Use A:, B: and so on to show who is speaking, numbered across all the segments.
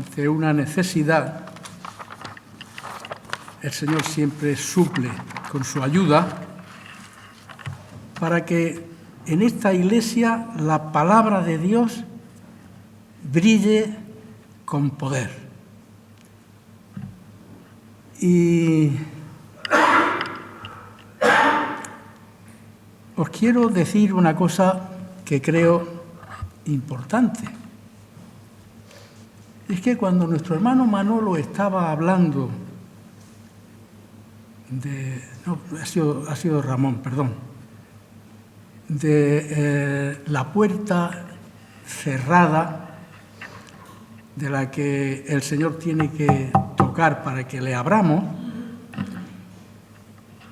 A: ante una necesidad, el Señor siempre suple con su ayuda para que en esta iglesia la palabra de Dios brille con poder. Y os quiero decir una cosa que creo importante. Es que cuando nuestro hermano Manolo estaba hablando ha sido Ramón, perdón, de la puerta cerrada de la que el Señor tiene que tocar para que le abramos,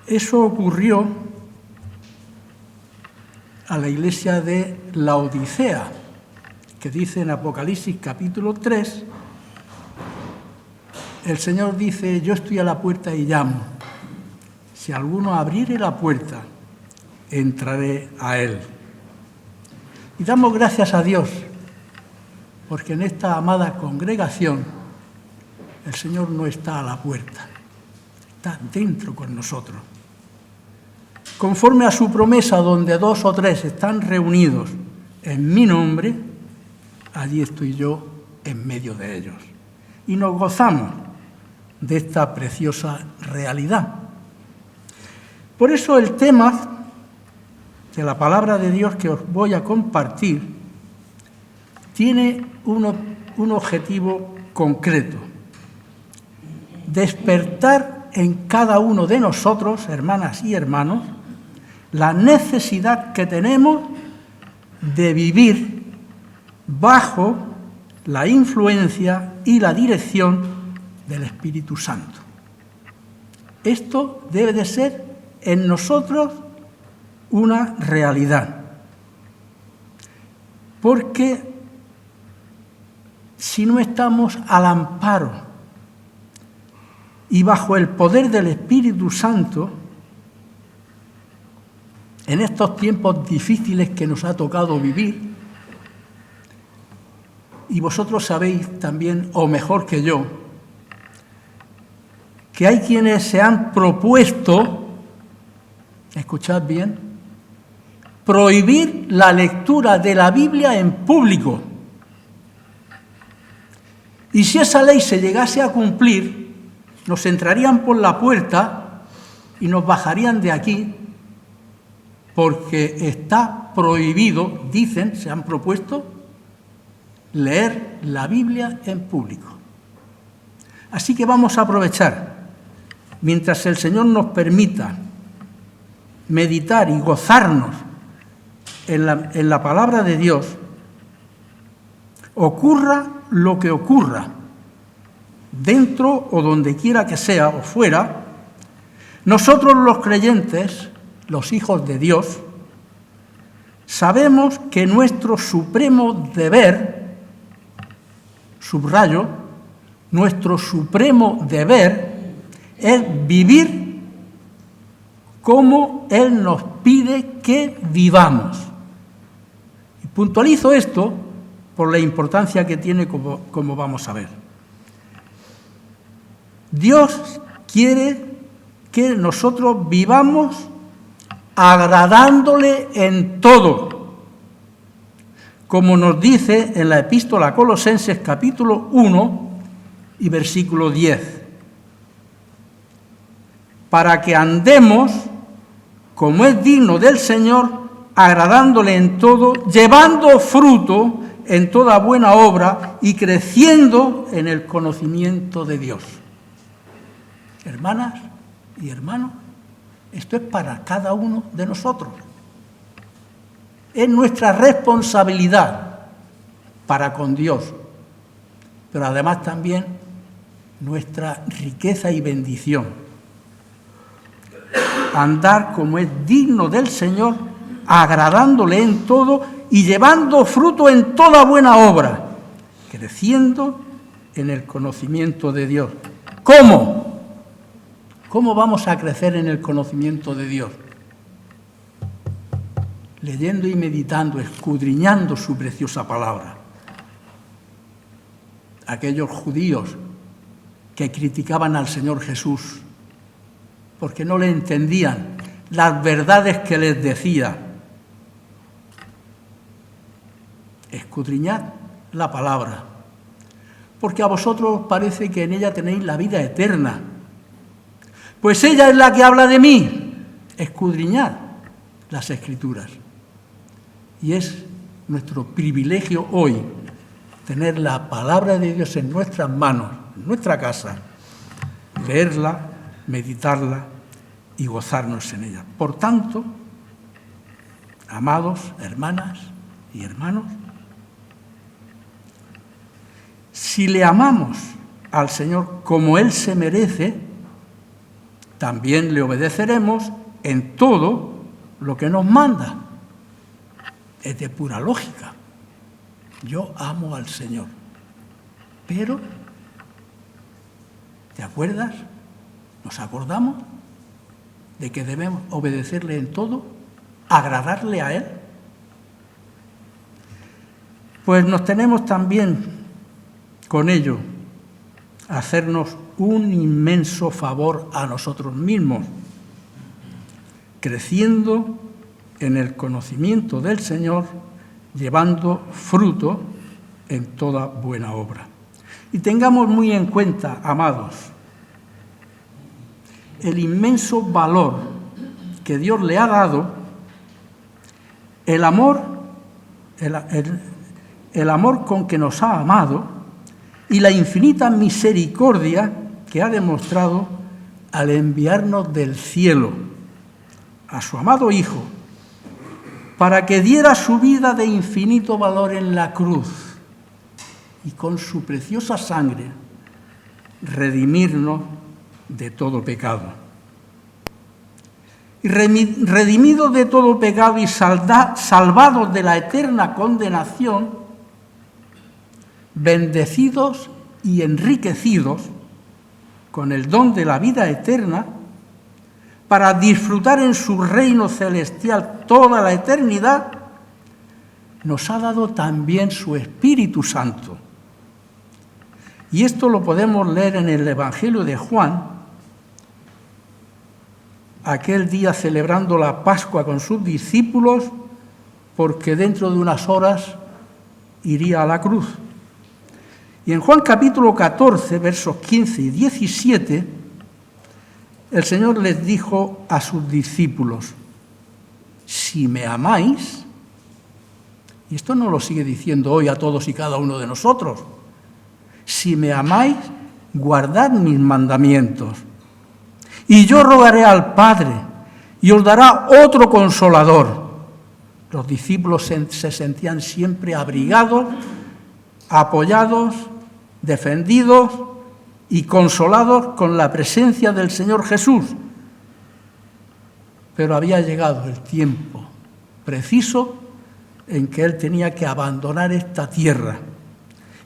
A: eso ocurrió a la iglesia de Laodicea, que dice en Apocalipsis capítulo 3, el Señor dice, yo estoy a la puerta y llamo. Si alguno abriere la puerta, entraré a él. Y damos gracias a Dios, porque en esta amada congregación el Señor no está a la puerta, está dentro con nosotros. Conforme a su promesa, donde 2 o 3 están reunidos en mi nombre, allí estoy yo en medio de ellos. Y nos gozamos de esta preciosa realidad. Por eso el tema de la palabra de Dios que os voy a compartir tiene un objetivo concreto: despertar en cada uno de nosotros, hermanas y hermanos, la necesidad que tenemos de vivir bajo la influencia y la dirección del Espíritu Santo. Esto debe de ser en nosotros una realidad, porque si no estamos al amparo y bajo el poder del Espíritu Santo, en estos tiempos difíciles que nos ha tocado vivir, y vosotros sabéis también, o mejor que yo, que hay quienes se han propuesto, escuchad bien, prohibir la lectura de la Biblia en público. Y si esa ley se llegase a cumplir, nos entrarían por la puerta y nos bajarían de aquí, porque está prohibido, dicen, se han propuesto, leer la Biblia en público. Así que vamos a aprovechar, mientras el Señor nos permita meditar y gozarnos en la palabra de Dios, ocurra lo que ocurra, dentro o donde quiera que sea o fuera, nosotros los creyentes, los hijos de Dios, sabemos que nuestro supremo deber, subrayo, nuestro supremo deber es vivir como Él nos pide que vivamos. Y puntualizo esto por la importancia que tiene, como vamos a ver. Dios quiere que nosotros vivamos agradándole en todo, como nos dice en la epístola a Colosenses capítulo 1 y versículo 10, para que andemos como es digno del Señor, agradándole en todo, llevando fruto en toda buena obra y creciendo en el conocimiento de Dios. Hermanas y hermanos, esto es para cada uno de nosotros. Es nuestra responsabilidad para con Dios, pero además también nuestra riqueza y bendición. Andar como es digno del Señor, agradándole en todo y llevando fruto en toda buena obra, creciendo en el conocimiento de Dios. ¿Cómo? ¿Cómo vamos a crecer en el conocimiento de Dios? Leyendo y meditando, escudriñando su preciosa palabra. aquellos judíos que criticaban al Señor Jesús, porque no le entendían las verdades que les decía. Escudriñad la palabra, porque a vosotros os parece que en ella tenéis la vida eterna. Pues ella es la que habla de mí. Escudriñad las Escrituras. Y es nuestro privilegio hoy tener la palabra de Dios en nuestras manos, en nuestra casa, leerla, meditarla y gozarnos en ella. Por tanto, amados hermanas y hermanos, si le amamos al Señor como Él se merece, también le obedeceremos en todo lo que nos manda. Es de pura lógica. Yo amo al Señor. Pero, ¿te acuerdas? ¿Nos acordamos de que debemos obedecerle en todo? ¿Agradarle a Él? Pues nos tenemos también con ello a hacernos un inmenso favor a nosotros mismos, creciendo en el conocimiento del Señor, llevando fruto en toda buena obra. Y tengamos muy en cuenta, amados, el inmenso valor que Dios le ha dado, el amor con que nos ha amado y la infinita misericordia que ha demostrado al enviarnos del cielo a su amado Hijo, para que diera su vida de infinito valor en la cruz y con su preciosa sangre redimirnos de todo pecado. Y redimidos de todo pecado y salvados de la eterna condenación, bendecidos y enriquecidos con el don de la vida eterna, para disfrutar en su reino celestial toda la eternidad, nos ha dado también su Espíritu Santo. Y esto lo podemos leer en el Evangelio de Juan, aquel día celebrando la Pascua con sus discípulos, porque dentro de unas horas iría a la cruz. Y en Juan capítulo 14, versos 15 y 17, el Señor les dijo a sus discípulos: si me amáis, y esto no lo sigue diciendo hoy a todos y cada uno de nosotros, si me amáis, guardad mis mandamientos. Y yo rogaré al Padre, y os dará otro consolador. Los discípulos se sentían siempre abrigados, apoyados, defendidos y consolados con la presencia del Señor Jesús. Pero había llegado el tiempo preciso en que Él tenía que abandonar esta tierra.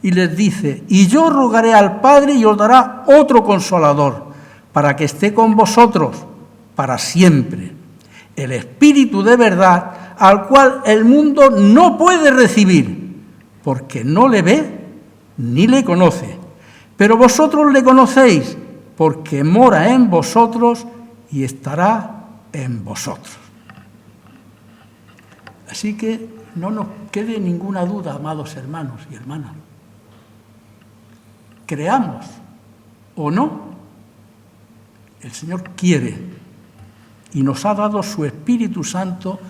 A: Y les dice: y yo rogaré al Padre y os dará otro consolador, para que esté con vosotros para siempre, el Espíritu de verdad, al cual el mundo no puede recibir, porque no le ve ni le conoce. Pero vosotros le conocéis, porque mora en vosotros y estará en vosotros. Así que no nos quede ninguna duda, amados hermanos y hermanas. Creamos o no, el Señor quiere y nos ha dado su Espíritu Santo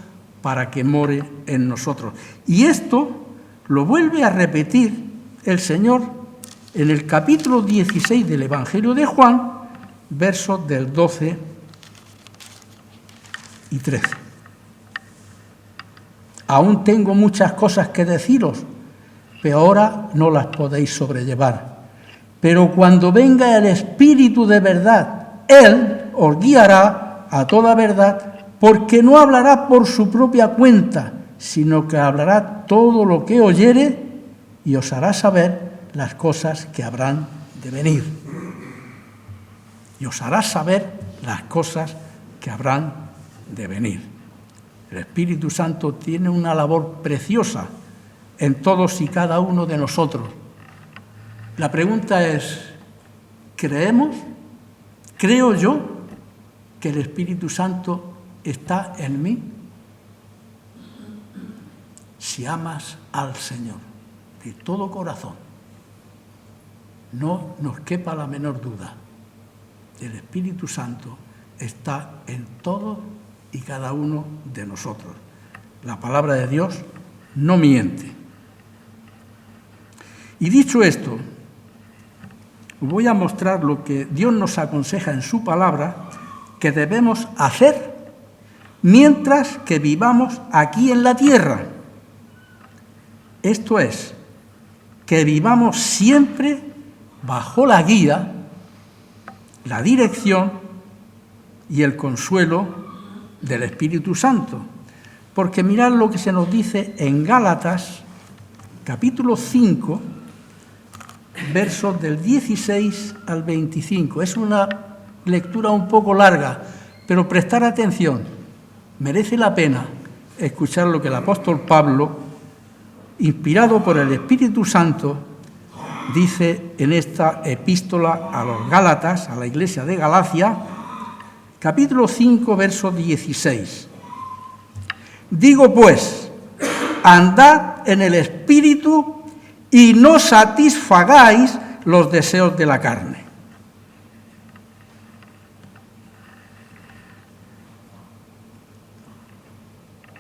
A: para que more en nosotros. Y esto lo vuelve a repetir el Señor en el capítulo 16 del Evangelio de Juan, versos del 12 y 13. Aún tengo muchas cosas que deciros, pero ahora no las podéis sobrellevar. Pero cuando venga el Espíritu de verdad, Él os guiará a toda verdad, porque no hablará por su propia cuenta, sino que hablará todo lo que oyere y os hará saber las cosas que habrán de venir. Y os hará saber las cosas que habrán de venir. El Espíritu Santo tiene una labor preciosa en todos y cada uno de nosotros. La pregunta es, ¿creemos? ¿Creo yo que el Espíritu Santo está en mí? Si amas al Señor de todo corazón, no nos quepa la menor duda, el Espíritu Santo está en todos y cada uno de nosotros. La palabra de Dios no miente. Y dicho esto, voy a mostrar lo que Dios nos aconseja en su palabra que debemos hacer mientras que vivamos aquí en la tierra. Esto es, que vivamos siempre bajo la guía, la dirección y el consuelo del Espíritu Santo. Porque mirad lo que se nos dice en Gálatas, capítulo 5, versos del 16 al 25. Es una lectura un poco larga, pero prestar atención. Merece la pena escuchar lo que el apóstol Pablo, inspirado por el Espíritu Santo, dice en esta epístola a los Gálatas, a la iglesia de Galacia, capítulo 5, verso 16. Digo pues, andad en el Espíritu y no satisfagáis los deseos de la carne.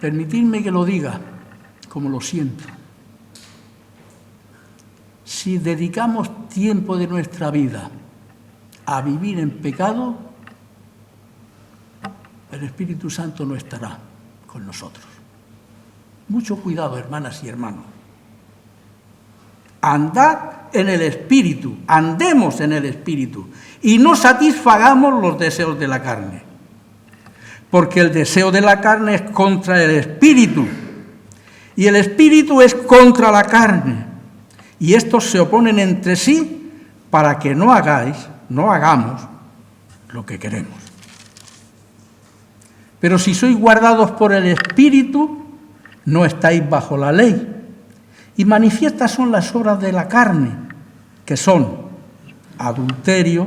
A: Permitidme que lo diga, como lo siento. Si dedicamos tiempo de nuestra vida a vivir en pecado, el Espíritu Santo no estará con nosotros. Mucho cuidado, hermanas y hermanos. Andad en el Espíritu, andemos en el Espíritu y no satisfagamos los deseos de la carne. Porque el deseo de la carne es contra el Espíritu y el Espíritu es contra la carne. Y estos se oponen entre sí para que no hagamos lo que queremos. Pero si sois guardados por el Espíritu, no estáis bajo la ley. Y manifiestas son las obras de la carne, que son adulterio,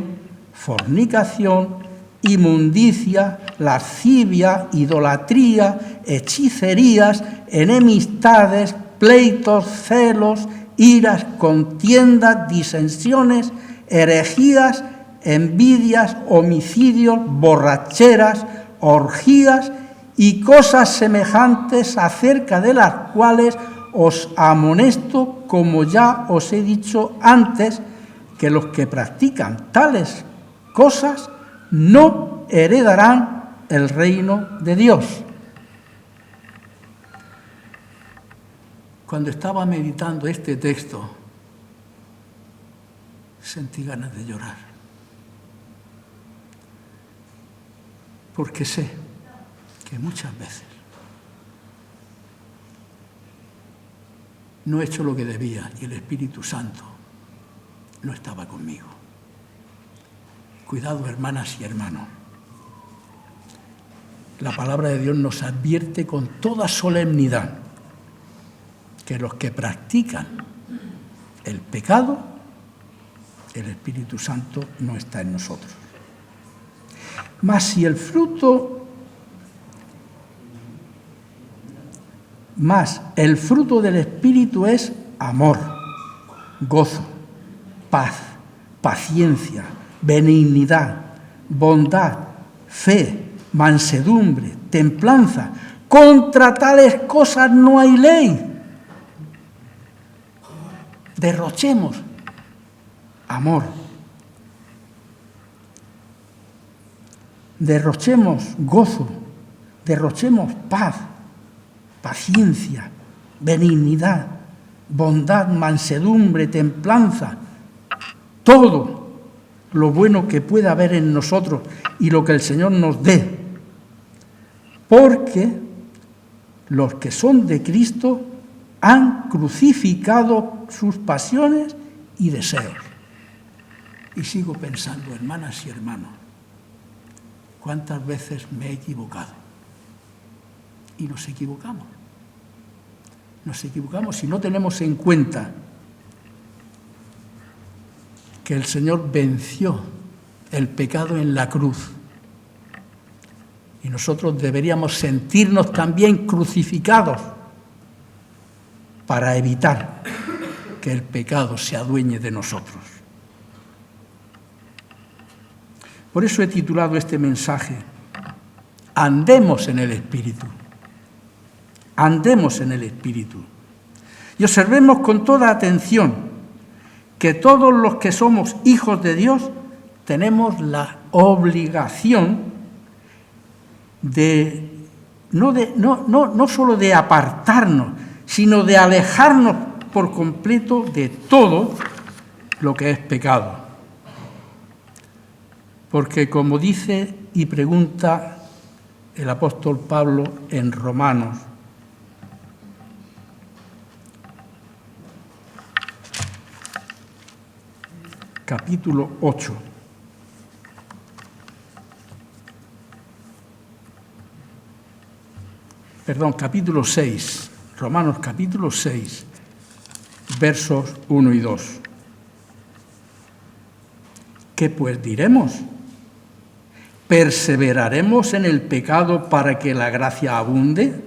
A: fornicación, inmundicia, lascivia, idolatría, hechicerías, enemistades, pleitos, celos, iras, contiendas, disensiones, herejías, envidias, homicidios, borracheras, orgías y cosas semejantes, acerca de las cuales os amonesto, como ya os he dicho antes, que los que practican tales cosas no heredarán el reino de Dios. Cuando estaba meditando este texto, sentí ganas de llorar. Porque sé que muchas veces no he hecho lo que debía y el Espíritu Santo no estaba conmigo. Cuidado, hermanas y hermanos. La palabra de Dios nos advierte con toda solemnidad que los que practican el pecado, el Espíritu Santo no está en nosotros. Mas si el fruto del Espíritu es amor, gozo, paz, paciencia, benignidad, bondad, fe, mansedumbre, templanza. Contra tales cosas no hay ley. Derrochemos amor. Derrochemos gozo. Derrochemos paz, paciencia, benignidad, bondad, mansedumbre, templanza. Todo lo bueno que pueda haber en nosotros y lo que el Señor nos dé. Porque los que son de Cristo han crucificado sus pasiones y deseos. Y sigo pensando, hermanas y hermanos, cuántas veces me he equivocado. Y nos equivocamos. Nos equivocamos si no tenemos en cuenta que el Señor venció el pecado en la cruz. Y nosotros deberíamos sentirnos también crucificados para evitar que el pecado se adueñe de nosotros. Por eso he titulado este mensaje, Andemos en el Espíritu. Andemos en el Espíritu. Y observemos con toda atención que todos los que somos hijos de Dios tenemos la obligación no solo de apartarnos, sino de alejarnos por completo de todo lo que es pecado. Porque como dice y pregunta el apóstol Pablo en Romanos, capítulo 8. Capítulo 6. Romanos capítulo 6, versos 1 y 2. ¿Qué pues diremos? ¿Perseveraremos en el pecado para que la gracia abunde?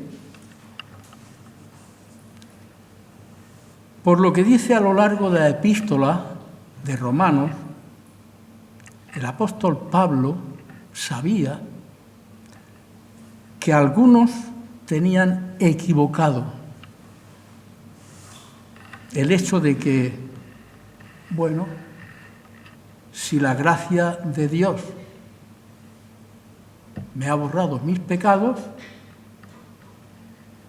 A: Por lo que dice a lo largo de la epístola de Romanos, el apóstol Pablo sabía que algunos tenían equivocado el hecho de que, bueno, si la gracia de Dios me ha borrado mis pecados,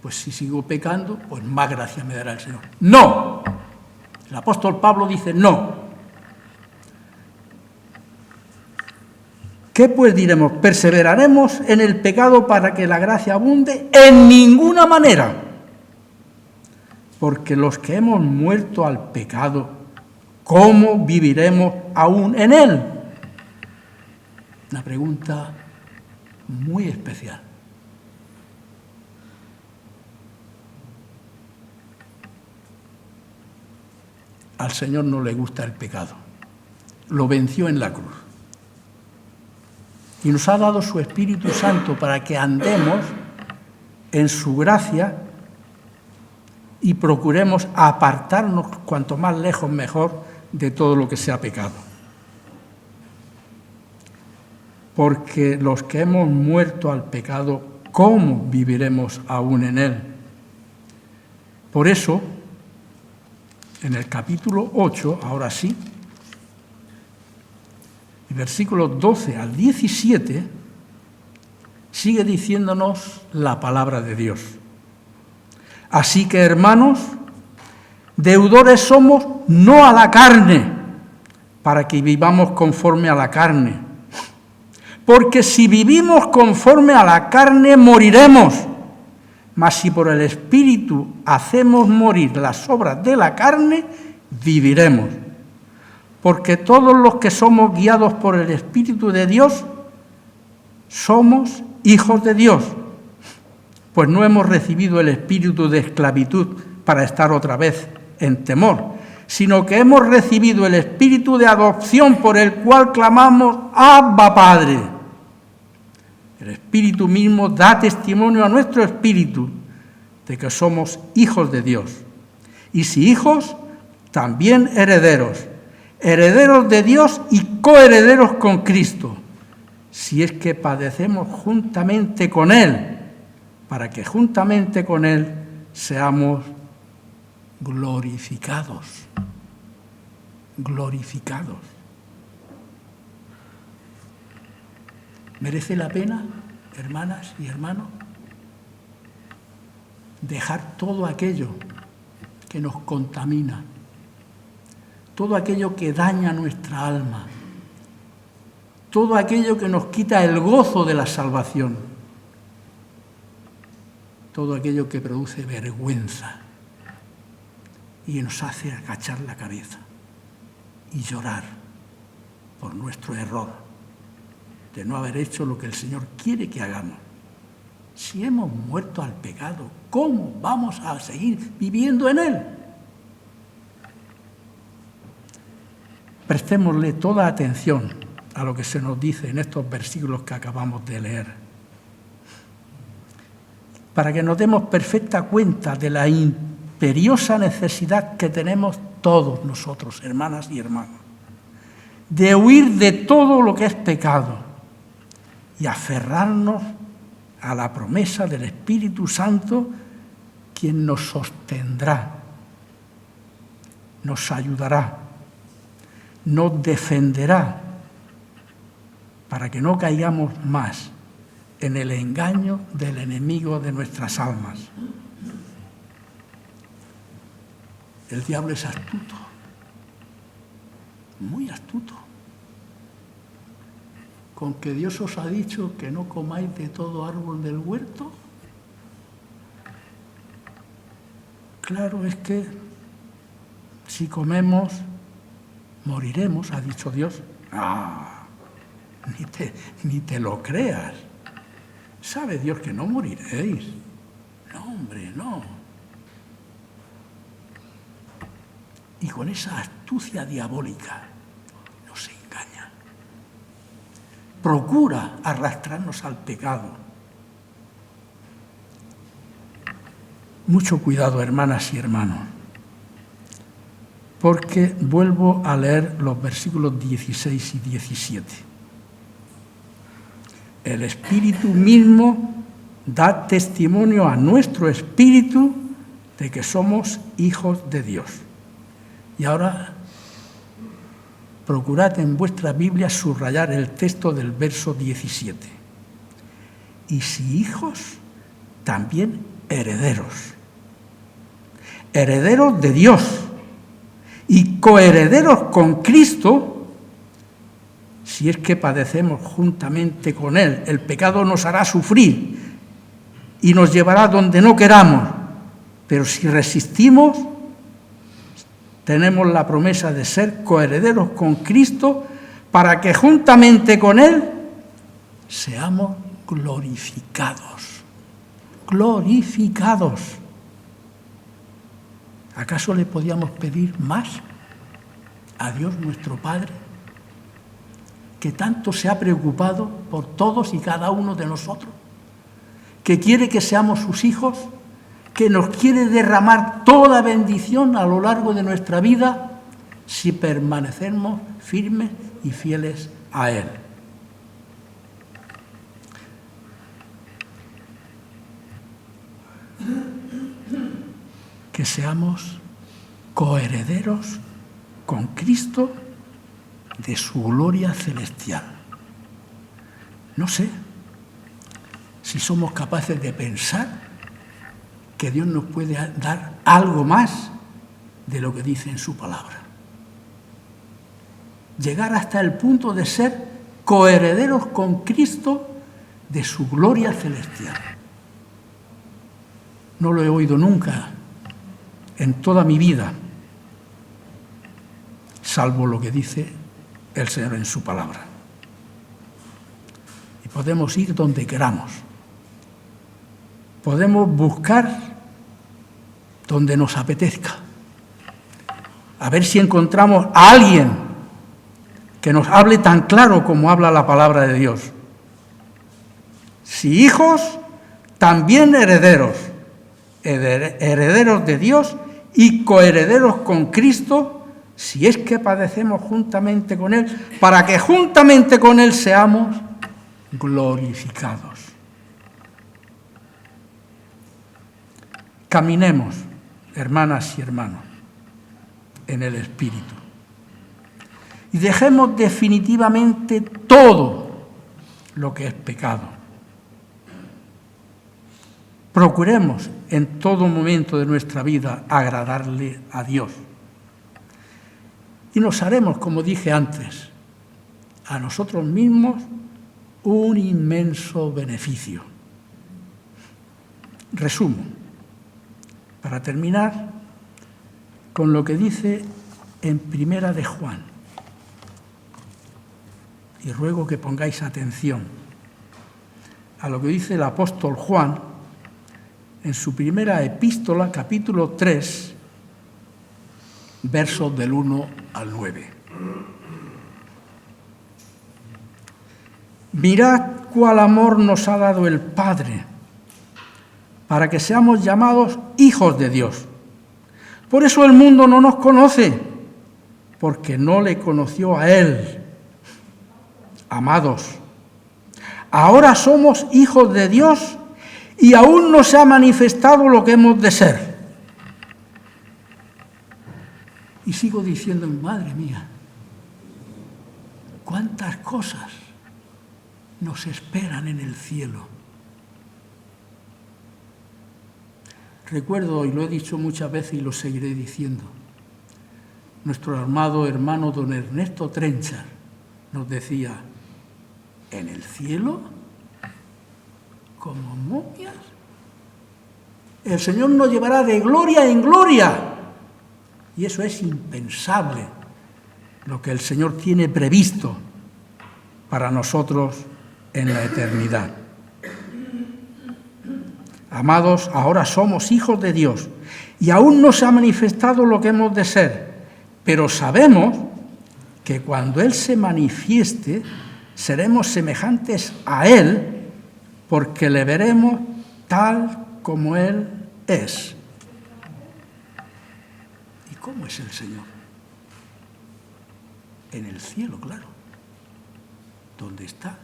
A: pues si sigo pecando, pues más gracia me dará el Señor. ¡No! El apóstol Pablo dice no. ¿Qué pues diremos? ¿Perseveraremos en el pecado para que la gracia abunde? En ninguna manera. Porque los que hemos muerto al pecado, ¿cómo viviremos aún en él? Una pregunta muy especial. Al Señor no le gusta el pecado. Lo venció en la cruz. Y nos ha dado su Espíritu Santo para que andemos en su gracia y procuremos apartarnos cuanto más lejos mejor de todo lo que sea pecado. Porque los que hemos muerto al pecado, ¿cómo viviremos aún en él? Por eso, en el capítulo 8, ahora sí, versículos 12 al 17, sigue diciéndonos la palabra de Dios. Así que, hermanos, deudores somos no a la carne, para que vivamos conforme a la carne. Porque si vivimos conforme a la carne, moriremos. Mas si por el Espíritu hacemos morir las obras de la carne, viviremos. Porque todos los que somos guiados por el Espíritu de Dios, somos hijos de Dios. Pues no hemos recibido el espíritu de esclavitud para estar otra vez en temor, sino que hemos recibido el espíritu de adopción por el cual clamamos, Abba, Padre. El Espíritu mismo da testimonio a nuestro espíritu de que somos hijos de Dios. Y si hijos, también herederos. Herederos de Dios y coherederos con Cristo, si es que padecemos juntamente con Él, para que juntamente con Él seamos glorificados. Glorificados. ¿Merece la pena, hermanas y hermanos, dejar todo aquello que nos contamina? Todo aquello que daña nuestra alma, todo aquello que nos quita el gozo de la salvación, todo aquello que produce vergüenza y nos hace agachar la cabeza y llorar por nuestro error de no haber hecho lo que el Señor quiere que hagamos. Si hemos muerto al pecado, ¿cómo vamos a seguir viviendo en él? prestémosle toda atención a lo que se nos dice en estos versículos que acabamos de leer, para que nos demos perfecta cuenta de la imperiosa necesidad que tenemos todos nosotros, hermanas y hermanos, de huir de todo lo que es pecado y aferrarnos a la promesa del Espíritu Santo, quien nos sostendrá, nos ayudará, nos defenderá, para que no caigamos más en el engaño del enemigo de nuestras almas. El diablo es astuto, muy astuto. ¿Con que Dios os ha dicho que no comáis de todo árbol del huerto? Claro, es que si comemos, moriremos, ha dicho Dios. Ni te lo creas. ¿Sabe Dios que no moriréis? No, hombre, no. Y con esa astucia diabólica nos engaña. Procura arrastrarnos al pecado. Mucho cuidado, hermanas y hermanos, porque vuelvo a leer los versículos 16 y 17. El Espíritu mismo da testimonio a nuestro espíritu de que somos hijos de Dios. Y ahora procurad en vuestra Biblia subrayar el texto del verso 17. Y si hijos, también herederos. Herederos de Dios y coherederos con Cristo, si es que padecemos juntamente con Él. El pecado nos hará sufrir y nos llevará donde no queramos, pero si resistimos, tenemos la promesa de ser coherederos con Cristo para que juntamente con Él seamos glorificados. Glorificados. ¿Acaso le podíamos pedir más a Dios nuestro Padre, que tanto se ha preocupado por todos y cada uno de nosotros, que quiere que seamos sus hijos, que nos quiere derramar toda bendición a lo largo de nuestra vida si permanecemos firmes y fieles a Él? Que seamos coherederos con Cristo de su gloria celestial. No sé si somos capaces de pensar que Dios nos puede dar algo más de lo que dice en su palabra. Llegar hasta el punto de ser coherederos con Cristo de su gloria celestial. No lo he oído nunca en toda mi vida, salvo lo que dice el Señor en su palabra. Y podemos ir donde queramos. Podemos buscar donde nos apetezca. A ver si encontramos a alguien que nos hable tan claro como habla la palabra de Dios. Si hijos, también herederos. Herederos de Dios y coherederos con Cristo, si es que padecemos juntamente con Él, para que juntamente con Él seamos glorificados. Caminemos, hermanas y hermanos, en el Espíritu. Y dejemos definitivamente todo lo que es pecado. Procuremos en todo momento de nuestra vida agradarle a Dios. Y nos haremos, como dije antes, a nosotros mismos un inmenso beneficio. Resumo, para terminar, con lo que dice en Primera de Juan. Y ruego que pongáis atención a lo que dice el apóstol Juan en su primera epístola, capítulo 3, versos del 1 al 9. Mirad cuál amor nos ha dado el Padre, para que seamos llamados hijos de Dios. Por eso el mundo no nos conoce, porque no le conoció a Él. Amados, ahora somos hijos de Dios y aún no se ha manifestado lo que hemos de ser. Y sigo diciendo, madre mía, cuántas cosas nos esperan en el cielo. Recuerdo, y lo he dicho muchas veces y lo seguiré diciendo, nuestro amado hermano don Ernesto Trenchar nos decía, ¿en el cielo? ¿Como momias? El Señor nos llevará de gloria en gloria. Y eso es impensable, lo que el Señor tiene previsto para nosotros en la eternidad. Amados, ahora somos hijos de Dios y aún no se ha manifestado lo que hemos de ser, pero sabemos que cuando Él se manifieste, seremos semejantes a Él porque le veremos tal como Él es. ¿Y cómo es el Señor? En el cielo, claro. ¿Dónde está?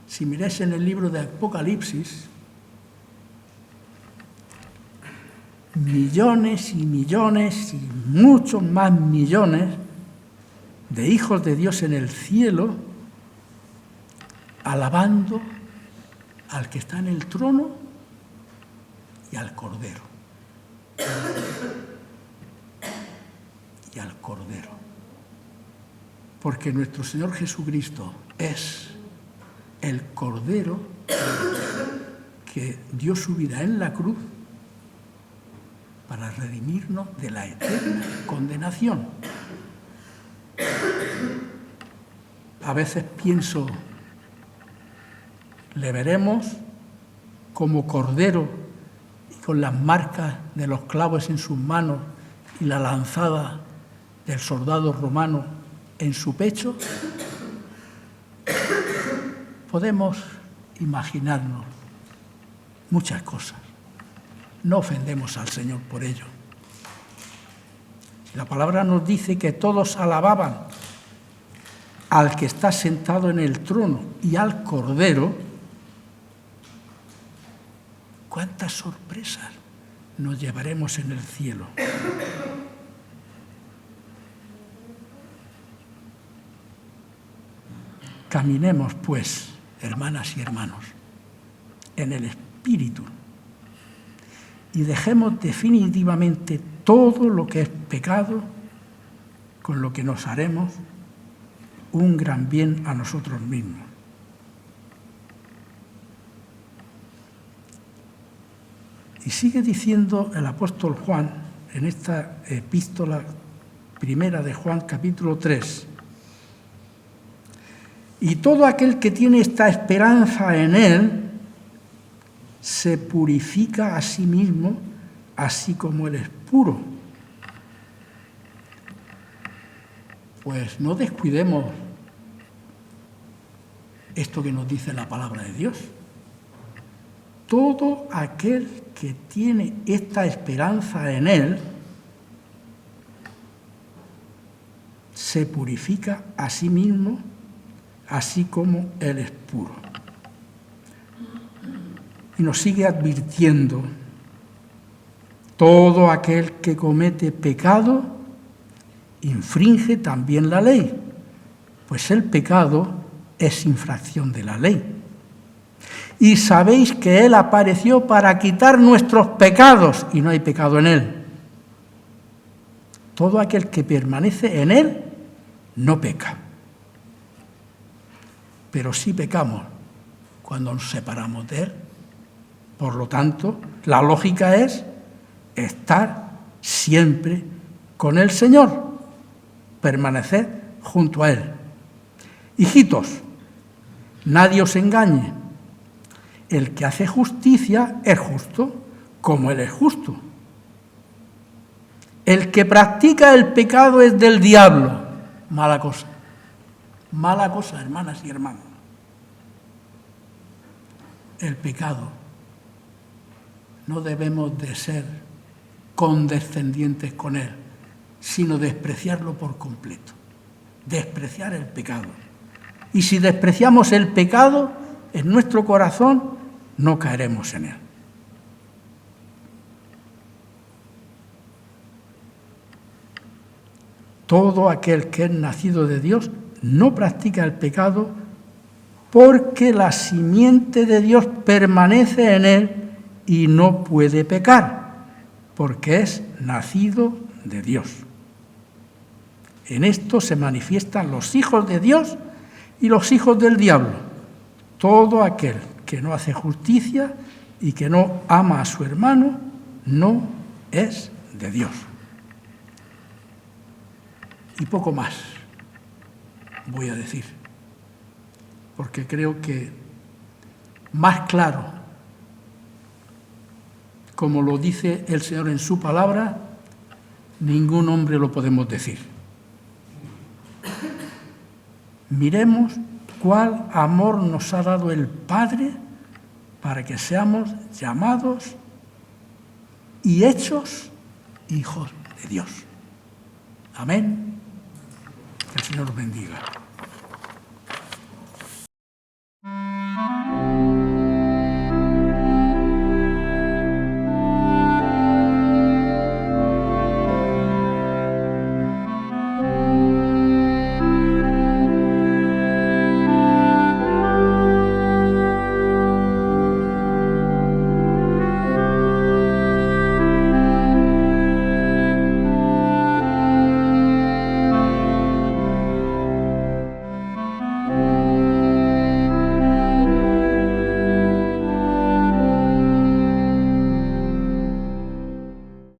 A: Si miráis en el libro de Apocalipsis, millones y millones y muchos más millones de hijos de Dios en el cielo, alabando al que está en el trono y al Cordero. Y al Cordero. Porque nuestro Señor Jesucristo es el Cordero que dio su vida en la cruz para redimirnos de la eterna condenación. A veces pienso, le veremos como Cordero y con las marcas de los clavos en sus manos y la lanzada del soldado romano en su pecho. Podemos imaginarnos muchas cosas. No ofendemos al Señor por ello. La palabra nos dice que todos alababan al que está sentado en el trono y al Cordero. ¿Cuántas sorpresas nos llevaremos en el cielo? Caminemos, pues, hermanas y hermanos, en el Espíritu y dejemos definitivamente todo lo que es pecado, con lo que nos haremos un gran bien a nosotros mismos. Y sigue diciendo el apóstol Juan en esta epístola primera de Juan, capítulo 3, y todo aquel que tiene esta esperanza en Él se purifica a sí mismo, así como Él es puro. Pues no descuidemos esto que nos dice la palabra de Dios. Todo aquel que tiene esta esperanza en Él se purifica a sí mismo, así como Él es puro. Y nos sigue advirtiendo, todo aquel que comete pecado infringe también la ley, pues el pecado es infracción de la ley. Y sabéis que Él apareció para quitar nuestros pecados y no hay pecado en Él. Todo aquel que permanece en Él no peca. Pero sí pecamos cuando nos separamos de Él. Por lo tanto, la lógica es estar siempre con el Señor, permanecer junto a Él. Hijitos, nadie os engañe. El que hace justicia es justo, como Él es justo. El que practica el pecado es del diablo, mala cosa, Mala cosa, hermanas y hermanos. El pecado. No debemos de ser condescendientes con él, sino despreciarlo por completo. Despreciar el pecado. Y si despreciamos el pecado en nuestro corazón, no caeremos en él. Todo aquel que es nacido de Dios no practica el pecado, porque la simiente de Dios permanece en él y no puede pecar, porque es nacido de Dios. En esto se manifiestan los hijos de Dios y los hijos del diablo. Todo aquel que no hace justicia y que no ama a su hermano no es de Dios. Y poco más voy a decir, porque creo que más claro, como lo dice el Señor en su palabra, ningún hombre lo podemos decir. Miremos cuál amor nos ha dado el Padre para que seamos llamados y hechos hijos de Dios. Amén. Que el Señor los bendiga.